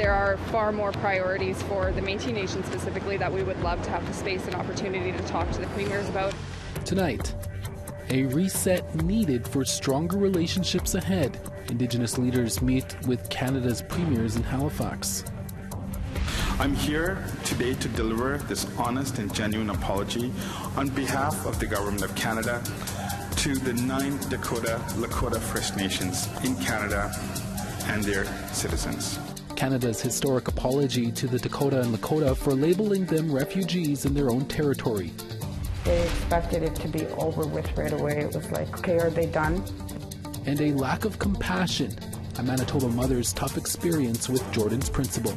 There are far more priorities for the Métis Nation specifically that we would love to have the space and opportunity to talk to the premiers about. Tonight, a reset needed for stronger relationships ahead. Indigenous leaders meet with Canada's premiers in Halifax. I'm here today to deliver this honest and genuine apology on behalf of the Government of Canada to the 9 Dakota Lakota First Nations in Canada and their citizens. Canada's historic apology to the Dakota and Lakota for labeling them refugees in their own territory. They expected it to be over with right away. It was like, okay, are they done? And a lack of compassion, a Manitoba mother's tough experience with Jordan's principal.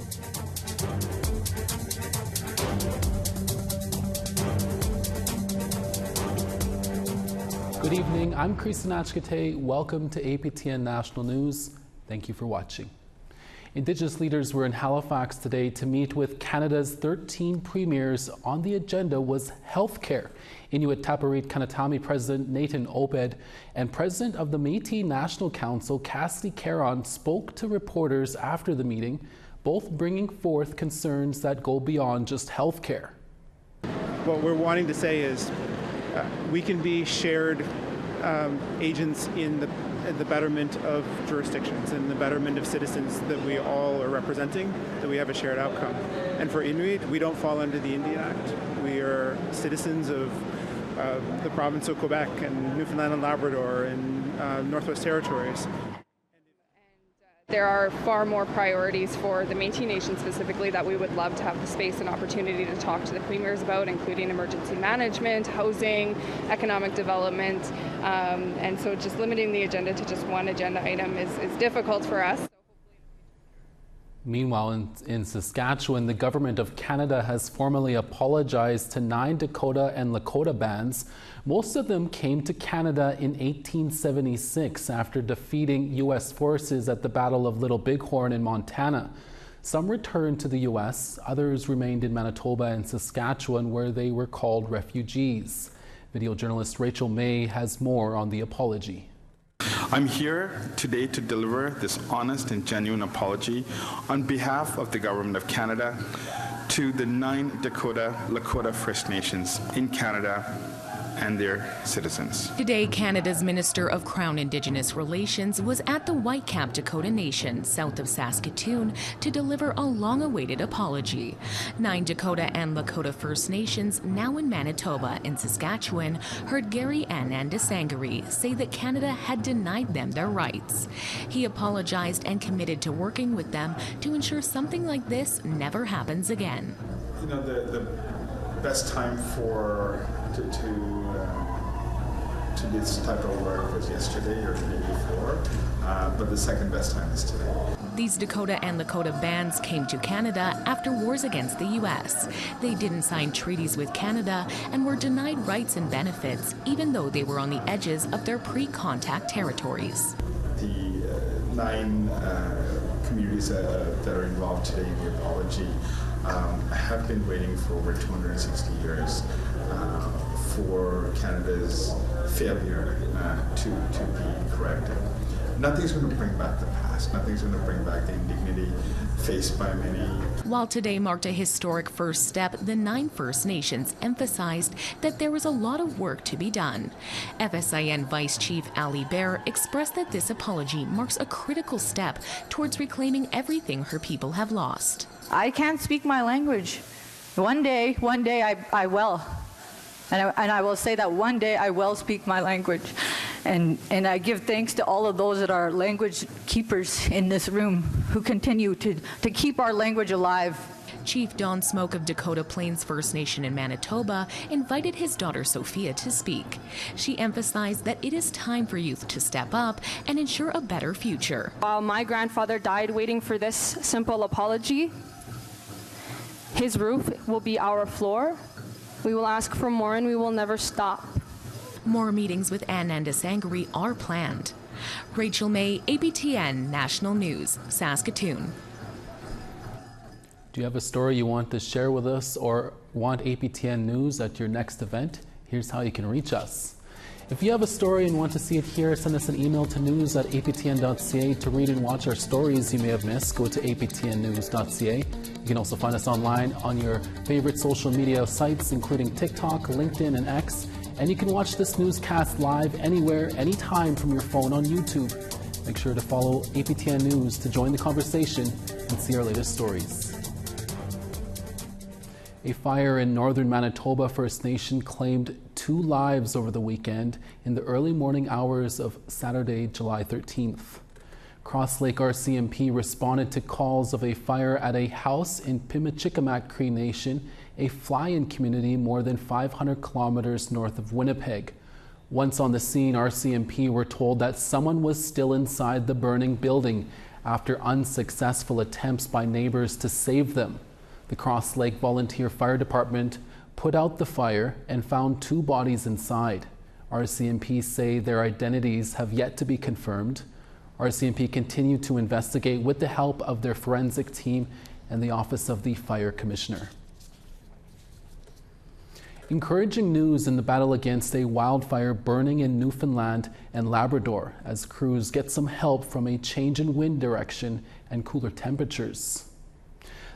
Good evening, I'm Cspan. Welcome to APTN National News. Thank you for watching. Indigenous leaders were in Halifax today to meet with Canada's 13 premiers. On the agenda was healthcare. Inuit Tapiriit Kanatami President Nathan Obed and President of the Métis National Council Cassidy Caron spoke to reporters after the meeting, both bringing forth concerns that go beyond just healthcare. What we're wanting to say is we can be shared agents in the betterment of jurisdictions and the betterment of citizens that we all are representing, that we have a shared outcome. And for Inuit, we don't fall under the Indian Act. We are citizens of the province of Quebec and Newfoundland and Labrador and Northwest Territories. There are far more priorities for the Métis Nation specifically that we would love to have the space and opportunity to talk to the premiers about, including emergency management, housing, economic development, and so just limiting the agenda to just one agenda item is difficult for us. Meanwhile, in Saskatchewan, the Government of Canada has formally apologized to 9 Dakota and Lakota bands. Most of them came to Canada in 1876 after defeating U.S. forces at the Battle of Little Bighorn in Montana. Some returned to the U.S., others remained in Manitoba and Saskatchewan, where they were called refugees. Video journalist Rachel May has more on the apology. I'm here today to deliver this honest and genuine apology on behalf of the Government of Canada to the 9 Dakota Lakota First Nations in Canada and their citizens. Today, Canada's Minister of Crown Indigenous Relations was at the Whitecap Dakota Nation, south of Saskatoon, to deliver a long-awaited apology. 9 Dakota and Lakota First Nations, now in Manitoba and Saskatchewan, heard Gary Anandasangari say that Canada had denied them their rights. He apologized and committed to working with them to ensure something like this never happens again. You know, the best time to this type of work was yesterday or the day before, but the second best time is today. These Dakota and Lakota bands came to Canada after wars against the U.S. They didn't sign treaties with Canada and were denied rights and benefits, even though they were on the edges of their pre-contact territories. The 9 communities that are involved today in the apology have been waiting for over 260 years for Canada's failure to be corrected. Nothing's going to bring back the past. Nothing's going to bring back the indignity faced by many. While today marked a historic first step, the 9 First Nations emphasized that there was a lot of work to be done. FSIN Vice Chief Ali Bear expressed that this apology marks a critical step towards reclaiming everything her people have lost. I can't speak my language. One day I will. And I will say that one day I will speak my language. And I give thanks to all of those that are language keepers in this room who continue to keep our language alive. Chief Don Smoke of Dakota Plains First Nation in Manitoba invited his daughter Sophia to speak. She emphasized that it is time for youth to step up and ensure a better future. While my grandfather died waiting for this simple apology, his roof will be our floor. We will ask for more and we will never stop. More meetings with Anandasangari are planned. Rachel May, APTN National News, Saskatoon. Do you have a story you want to share with us or want APTN News at your next event? Here's how you can reach us. If you have a story and want to see it here, send us an email to news@aptn.ca. To read and watch our stories you may have missed, go to aptnnews.ca. You can also find us online on your favorite social media sites, including TikTok, LinkedIn, and X. And you can watch this newscast live anywhere, anytime from your phone on YouTube. Make sure to follow APTN News to join the conversation and see our latest stories. A fire in northern Manitoba First Nation claimed 2 lives over the weekend in the early morning hours of Saturday, July 13th. Cross Lake RCMP responded to calls of a fire at a house in Pimachikamak Cree Nation, a fly-in community more than 500 kilometers north of Winnipeg. Once on the scene, RCMP were told that someone was still inside the burning building after unsuccessful attempts by neighbors to save them. The Cross Lake Volunteer Fire Department put out the fire and found 2 bodies inside. RCMP say their identities have yet to be confirmed. RCMP continued to investigate with the help of their forensic team and the Office of the Fire Commissioner. Encouraging news in the battle against a wildfire burning in Newfoundland and Labrador as crews get some help from a change in wind direction and cooler temperatures.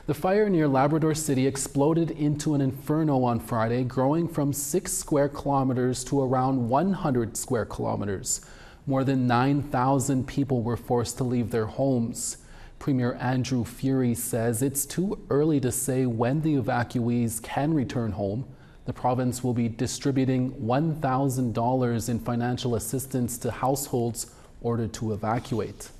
The fire near Labrador City exploded into an inferno on Friday, growing from 6 square kilometers to around 100 square kilometers. More than 9,000 people were forced to leave their homes. Premier Andrew Furey says it's too early to say when the evacuees can return home. The province will be distributing $1,000 in financial assistance to households ordered to evacuate.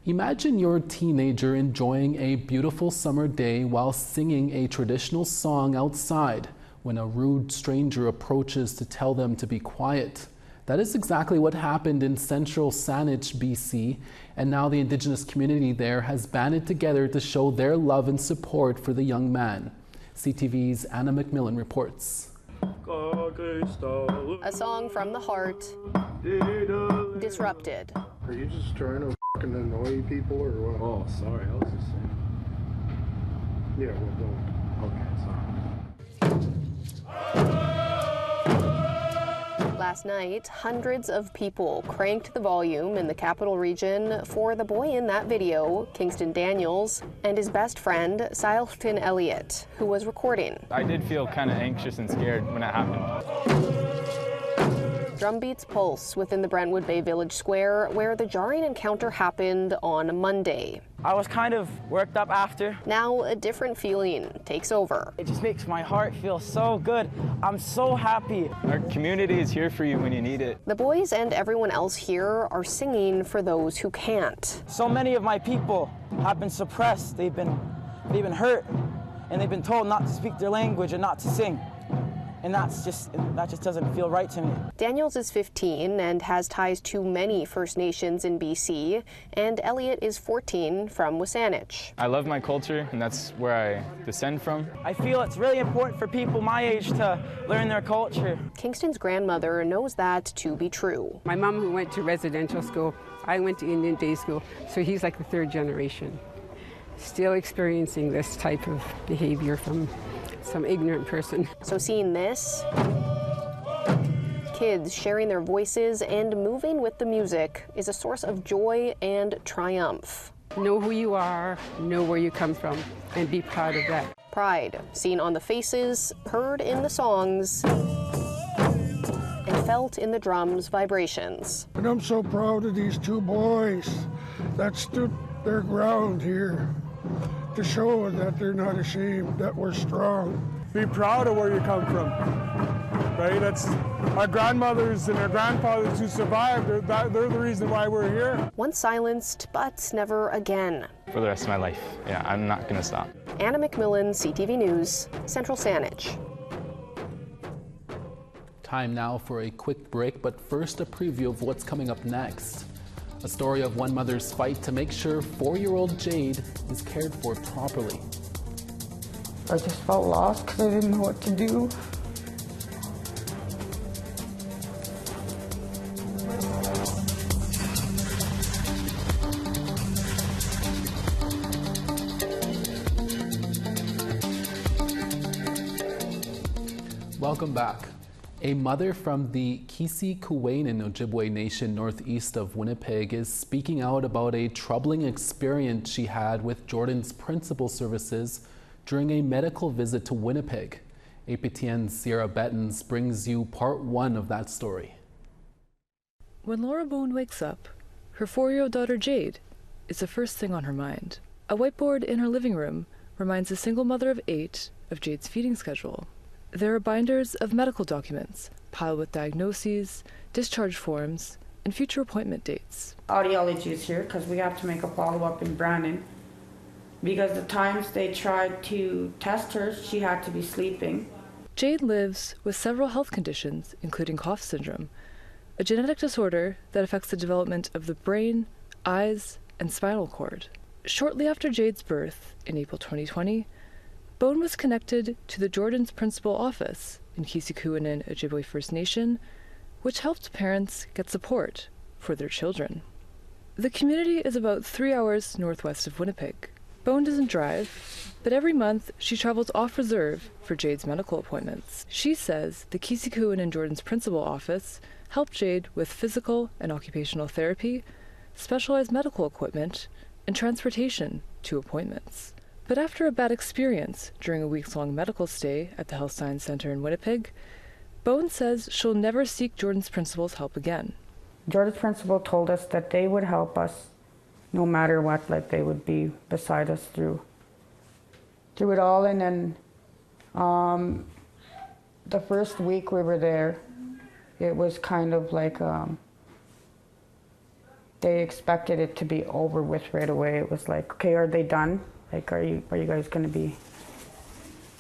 Imagine your teenager enjoying a beautiful summer day while singing a traditional song outside when a rude stranger approaches to tell them to be quiet. That is exactly what happened in central Saanich, BC, and now the Indigenous community there has banded together to show their love and support for the young man. CTV's Anna McMillan reports. A song from the heart, disrupted. Are you just trying to fucking annoy people or what? Oh, sorry, I was just saying. Yeah, well, don't. Okay, sorry. Last night, hundreds of people cranked the volume in the capital region for the boy in that video, Kingston Daniels, and his best friend, Sylvton Elliott, who was recording. I did feel kind of anxious and scared when it happened. Drumbeats pulse within the Brentwood Bay Village Square, where the jarring encounter happened on Monday. I was kind of worked up after. Now a different feeling takes over. It just makes my heart feel so good. I'm so happy. Our community is here for you when you need it. The boys and everyone else here are singing for those who can't. So many of my people have been suppressed. They've been hurt, and they've been told not to speak their language and not to sing. And that just doesn't feel right to me. Daniels is 15 and has ties to many First Nations in BC, and Elliott is 14 from Saanich. I love my culture, and that's where I descend from. I feel it's really important for people my age to learn their culture. Kingston's grandmother knows that to be true. My mom, who went to residential school, I went to Indian day school, so he's like the 3rd generation, still experiencing this type of behavior from some ignorant person. So seeing this, kids sharing their voices and moving with the music is a source of joy and triumph. Know who you are, know where you come from, and be proud of that. Pride seen on the faces, heard in the songs, and felt in the drums' vibrations. And I'm so proud of these 2 boys that stood their ground here to show that they're not ashamed, that we're strong. Be proud of where you come from, right? That's our grandmothers and our grandfathers who survived. They're the reason why we're here. Once silenced, but never again. For the rest of my life, yeah, I'm not gonna stop. Anna McMillan, CTV News, Central Saanich. Time now for a quick break, but first a preview of what's coming up next. A story of one mother's fight to make sure 4-year-old Jade is cared for properly. I just felt lost because I didn't know what to do. Welcome back. A mother from the Cspan Ojibwe Nation northeast of Winnipeg is speaking out about a troubling experience she had with Jordan's Principal Services during a medical visit to Winnipeg. APTN's Sierra Bettens brings you part 1 of that story. When Laura Bone wakes up, her 4-year-old daughter Jade is the first thing on her mind. A whiteboard in her living room reminds a single mother of 8 of Jade's feeding schedule. There are binders of medical documents piled with diagnoses, discharge forms, and future appointment dates. Audiology is here because we have to make a follow-up in Brandon. Because the times they tried to test her, she had to be sleeping. Jade lives with several health conditions, including cough syndrome, a genetic disorder that affects the development of the brain, eyes, and spinal cord. Shortly after Jade's birth, in April 2020, Bone was connected to the Jordan's Principal Office in Cspan Ojibwe First Nation, which helped parents get support for their children. The community is about 3 hours northwest of Winnipeg. Bone doesn't drive, but every month she travels off reserve for Jade's medical appointments. She says the Cspan and Jordan's Principal Office helped Jade with physical and occupational therapy, specialized medical equipment, and transportation to appointments. But after a bad experience during a weeks-long medical stay at the Health Science Center in Winnipeg, Bone says she'll never seek Jordan's Principal's help again. Jordan's Principal told us that they would help us no matter what, like they would be beside us through it all. And then the first week we were there, it was kind of like they expected it to be over with right away. It was like, okay, are they done? Like, are you guys going to be,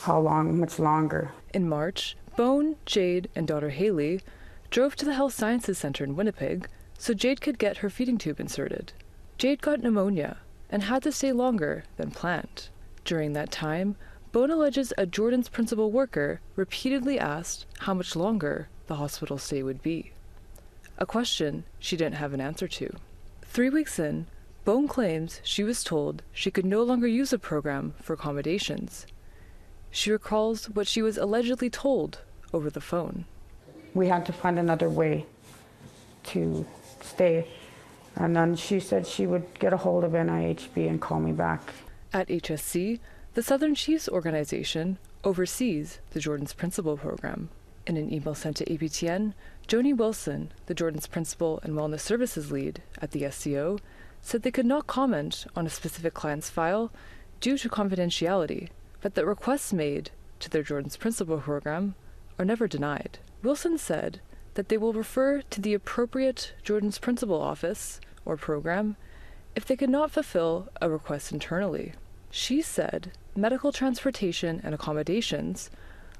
how long, much longer? In March, Bone, Jade, and daughter Haley drove to the Health Sciences Center in Winnipeg so Jade could get her feeding tube inserted. Jade got pneumonia and had to stay longer than planned. During that time, Bone alleges a Jordan's Principal worker repeatedly asked how much longer the hospital stay would be, a question she didn't have an answer to. 3 weeks in, Bone claims she was told she could no longer use the program for accommodations. She recalls what she was allegedly told over the phone. We had to find another way to stay. And then she said she would get a hold of NIHB and call me back. At HSC, the Southern Chiefs organization oversees the Jordan's Principal program. In an email sent to APTN, Joni Wilson, the Jordan's Principal and Wellness Services lead at the SCO, said they could not comment on a specific client's file due to confidentiality, but that requests made to their Jordan's Principal program are never denied. Wilson said that they will refer to the appropriate Jordan's Principal office or program if they could not fulfill a request internally. She said medical transportation and accommodations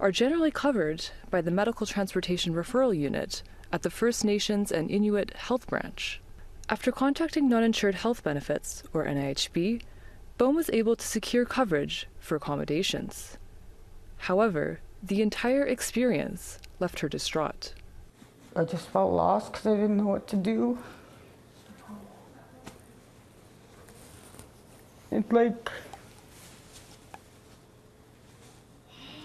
are generally covered by the Medical Transportation Referral Unit at the First Nations and Inuit Health Branch. After contacting Non-Insured Health Benefits, or NIHB, Bone was able to secure coverage for accommodations. However, the entire experience left her distraught. I just felt lost because I didn't know what to do. It's like,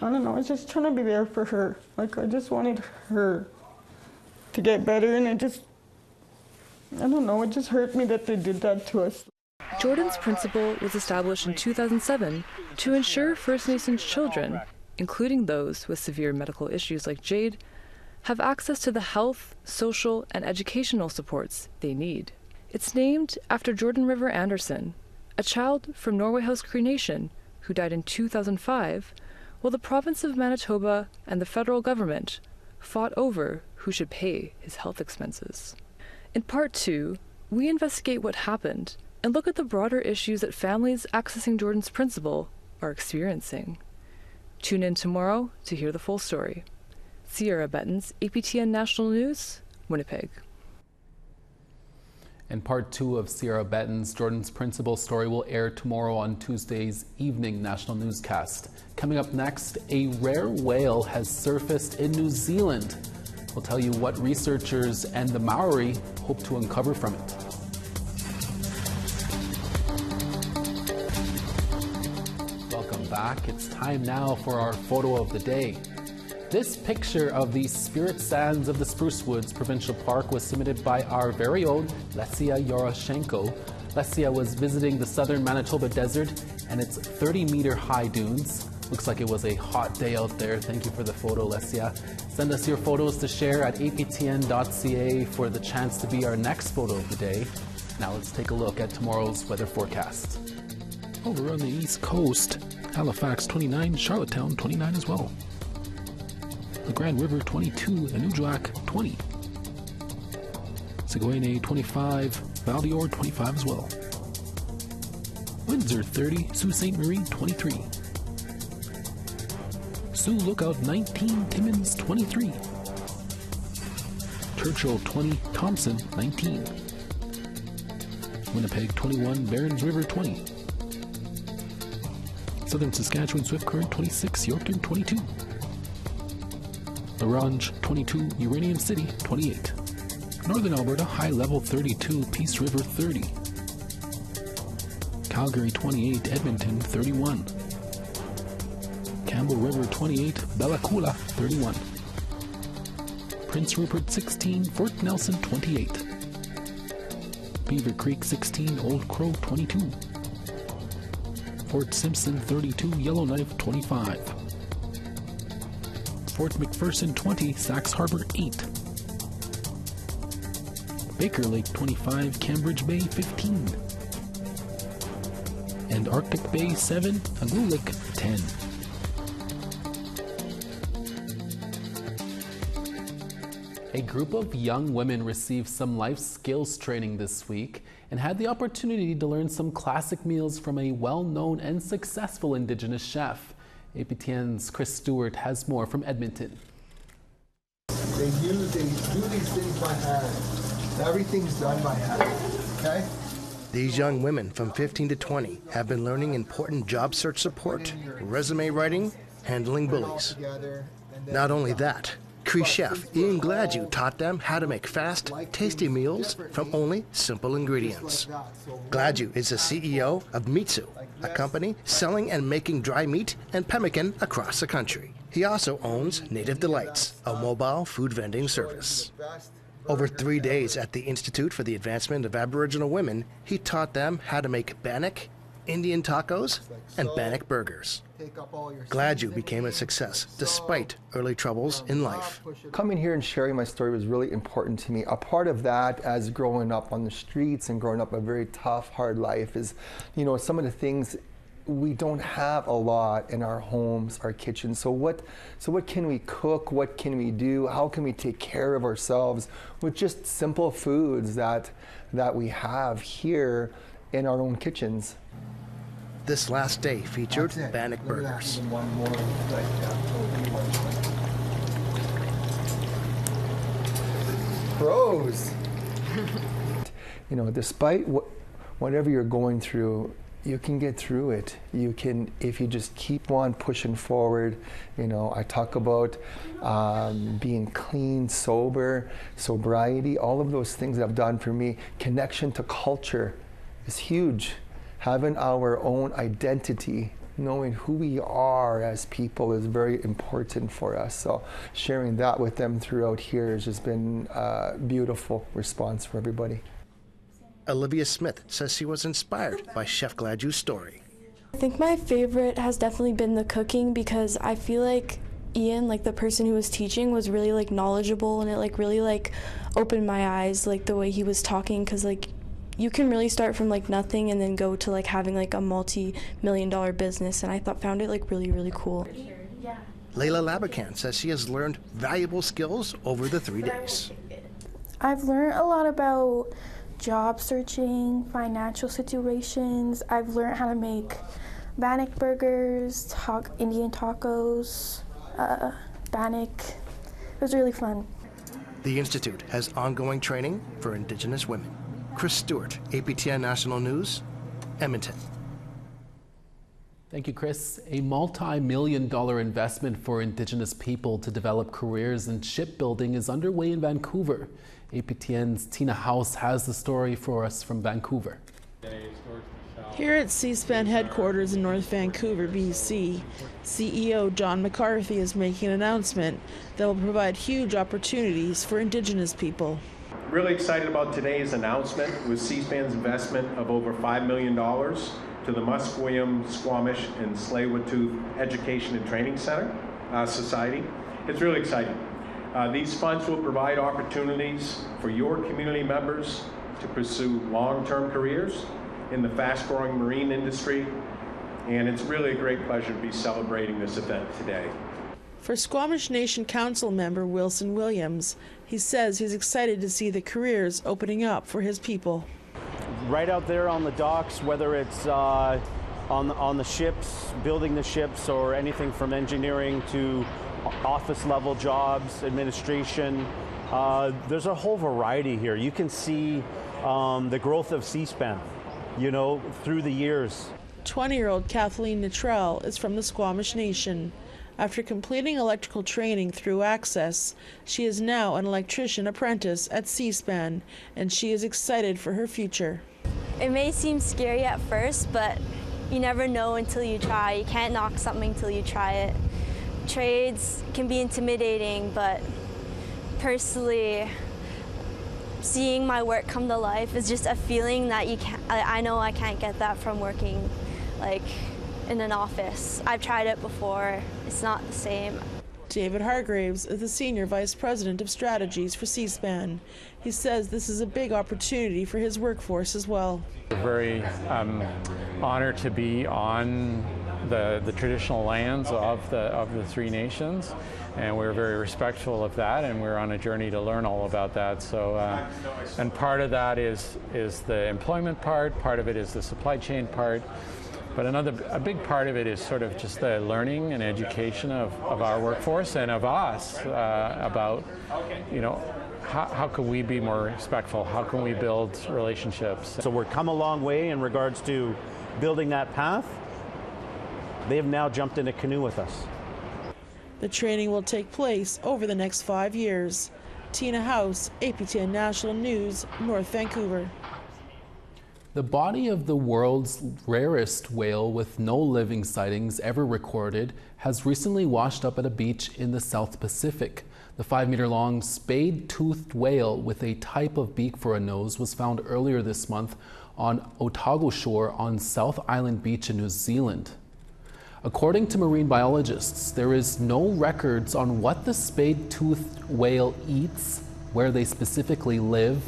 I don't know, I was just trying to be there for her. Like, I just wanted her to get better, and I don't know, it just hurt me that they did that to us. Jordan's Principal was established in 2007 to ensure First Nations children, including those with severe medical issues like Jade, have access to the health, social, and educational supports they need. It's named after Jordan River Anderson, a child from Norway House Cree Nation who died in 2005 while the province of Manitoba and the federal government fought over who should pay his health expenses. In Part 2, we investigate what happened and look at the broader issues that families accessing Jordan's Principal are experiencing. Tune in tomorrow to hear the full story. Sierra Bettens, APTN National News, Winnipeg. And part 2 of Sierra Bettens' Jordan's Principal story will air tomorrow on Tuesday's evening national newscast. Coming up next, a rare whale has surfaced in New Zealand. We'll tell you what researchers and the Maori hope to uncover from it. Welcome back. It's time now for our photo of the day. This picture of the spirit sands of the Spruce Woods Provincial Park was submitted by our very own Lesia Yoroshenko. Lesia was visiting the southern Manitoba desert and its 30-meter high dunes. Looks like it was a hot day out there. Thank you for the photo, Lesia. Send us your photos to share at aptn.ca for the chance to be our next photo of the day. Now let's take a look at tomorrow's weather forecast. Over on the East Coast, Halifax 29, Charlottetown 29 as well. The Grand River 22, Anujiak 20. Sigouene 25, Val-d'Or 25 as well. Windsor 30, Sault Ste. Marie 23. Sioux Lookout 19, Timmins 23. Churchill 20, Thompson 19. Winnipeg 21, Barons River 20. Southern Saskatchewan Swift Current 26, Yorkton 22. Orange 22, Uranium City 28. Northern Alberta High Level 32, Peace River 30. Calgary 28, Edmonton 31. Campbell River 28, Bellacoola 31. Prince Rupert 16, Fort Nelson 28. Beaver Creek 16, Old Crow 22. Fort Simpson 32, Yellowknife 25. Fort McPherson 20, Sax Harbor 8. Baker Lake 25, Cambridge Bay 15. And Arctic Bay 7, Agulik 10. A group of young women received some life skills training this week and had the opportunity to learn some classic meals from a well-known and successful Indigenous chef. APTN's Chris Stewart has more from Edmonton. They do these things by hand. Everything's done by hand, okay? These young women from 15 to 20 have been learning important job search support, resume writing, handling bullies. Not only that, Cree chef Ian Gladue taught them how to make fast, tasty meals from only simple ingredients. Gladue is the CEO of Mitsu, a company selling and making dry meat and pemmican across the country. He also owns Native Delights, a mobile food vending service. Over 3 days at the Institute for the Advancement of Aboriginal Women, he taught them how to make bannock, Indian tacos, and bannock burgers. Gladue became a success despite early troubles in life. Coming here and sharing my story was really important to me. A part of that, as growing up on the streets and growing up a very tough, hard life, is, you know, some of the things we don't have a lot in our homes, our kitchens. So what can we cook? What can we do? How can we take care of ourselves with just simple foods that we have here in our own kitchens? This last day featured bannock burgers. Pros. You know, despite whatever you're going through, you can get through it. You can, if you just keep on pushing forward. You know, I talk about being clean, sober, sobriety, all of those things that have done for me. Connection to culture is huge. Having our own identity, knowing who we are as people is very important for us. So sharing that with them throughout here has just been a beautiful response for everybody. Olivia Smith says she was inspired by Chef Gladue's story. I think my favorite has definitely been the cooking, because I feel like Ian, like the person who was teaching, was really like knowledgeable, and it like really like opened my eyes, like the way he was talking, because like you can really start from like nothing and then go to like having like a multi-million-dollar business, and I found it like really, really cool. Layla Labakan says she has learned valuable skills over the 3 days. I've learned a lot about job searching, financial situations. I've learned how to make bannock burgers, Indian tacos, bannock. It was really fun. The Institute has ongoing training for Indigenous women. Chris Stewart, APTN National News, Edmonton. Thank you, Chris. A multi-million-dollar investment for Indigenous people to develop careers in shipbuilding is underway in Vancouver. APTN's Tina House has the story for us from Vancouver. Here at Cspan headquarters in North Vancouver, BC, CEO John McCarthy is making an announcement that will provide huge opportunities for Indigenous people. Really excited about today's announcement with Cspan's investment of over $5 million to the Musqueam, Squamish, and Tsleil-Waututh Education and Training Center Society. It's really exciting. These funds will provide opportunities for your community members to pursue long-term careers in the fast-growing marine industry, and it's really a great pleasure to be celebrating this event today. For Squamish Nation Council member Wilson Williams, he says he's excited to see the careers opening up for his people. Right out there on the docks, whether it's on the ships, building the ships, or anything from engineering to office level jobs, administration, there's a whole variety here. You can see the growth of Cspan, you know, through the years. 20-year-old Kathleen Nitrell is from the Squamish Nation. After completing electrical training through Access, she is now an electrician apprentice at Cspan, and she is excited for her future. It may seem scary at first, but you never know until you try. You can't knock something until you try it. Trades can be intimidating, but personally, seeing my work come to life is just a feeling that I know I can't get that from working like in an office. I've tried it before. It's not the same. David Hargraves is the Senior Vice President of Strategies for Cspan. He says this is a big opportunity for his workforce as well. We're very honored to be on the traditional lands of the three nations, and we're very respectful of that, and we're on a journey to learn all about that. So, and part of that is the employment part of it is the supply chain part, but a big part of it is sort of just the learning and education of our workforce and of us about, you know, how can we be more respectful? How can we build relationships? So we've come a long way in regards to building that path. They have now jumped in a canoe with us. The training will take place over the next 5 years. Tina House, APTN National News, North Vancouver. The body of the world's rarest whale with no living sightings ever recorded has recently washed up at a beach in the South Pacific. The 5-meter-long spade-toothed whale with a type of beak for a nose was found earlier this month on Otago Shore on South Island Beach in New Zealand. According to marine biologists, there is no records on what the spade-toothed whale eats, where they specifically live,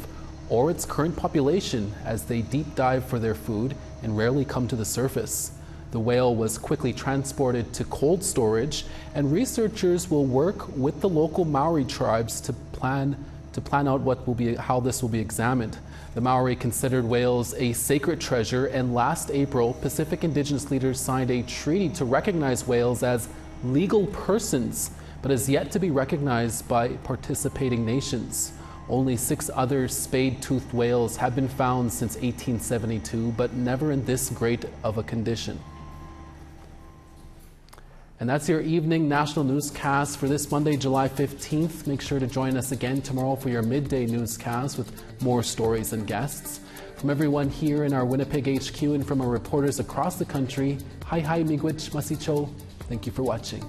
or its current population as they deep dive for their food and rarely come to the surface. The whale was quickly transported to cold storage, and researchers will work with the local Maori tribes to plan out how this will be examined. The Maori considered whales a sacred treasure, and last April, Pacific Indigenous leaders signed a treaty to recognize whales as legal persons, but is yet to be recognized by participating nations. Only 6 other spade-toothed whales have been found since 1872, but never in this great of a condition. And that's your evening national newscast for this Monday, July 15th. Make sure to join us again tomorrow for your midday newscast with more stories and guests. From everyone here in our Winnipeg HQ and from our reporters across the country, hi miigwech masicho. Thank you for watching.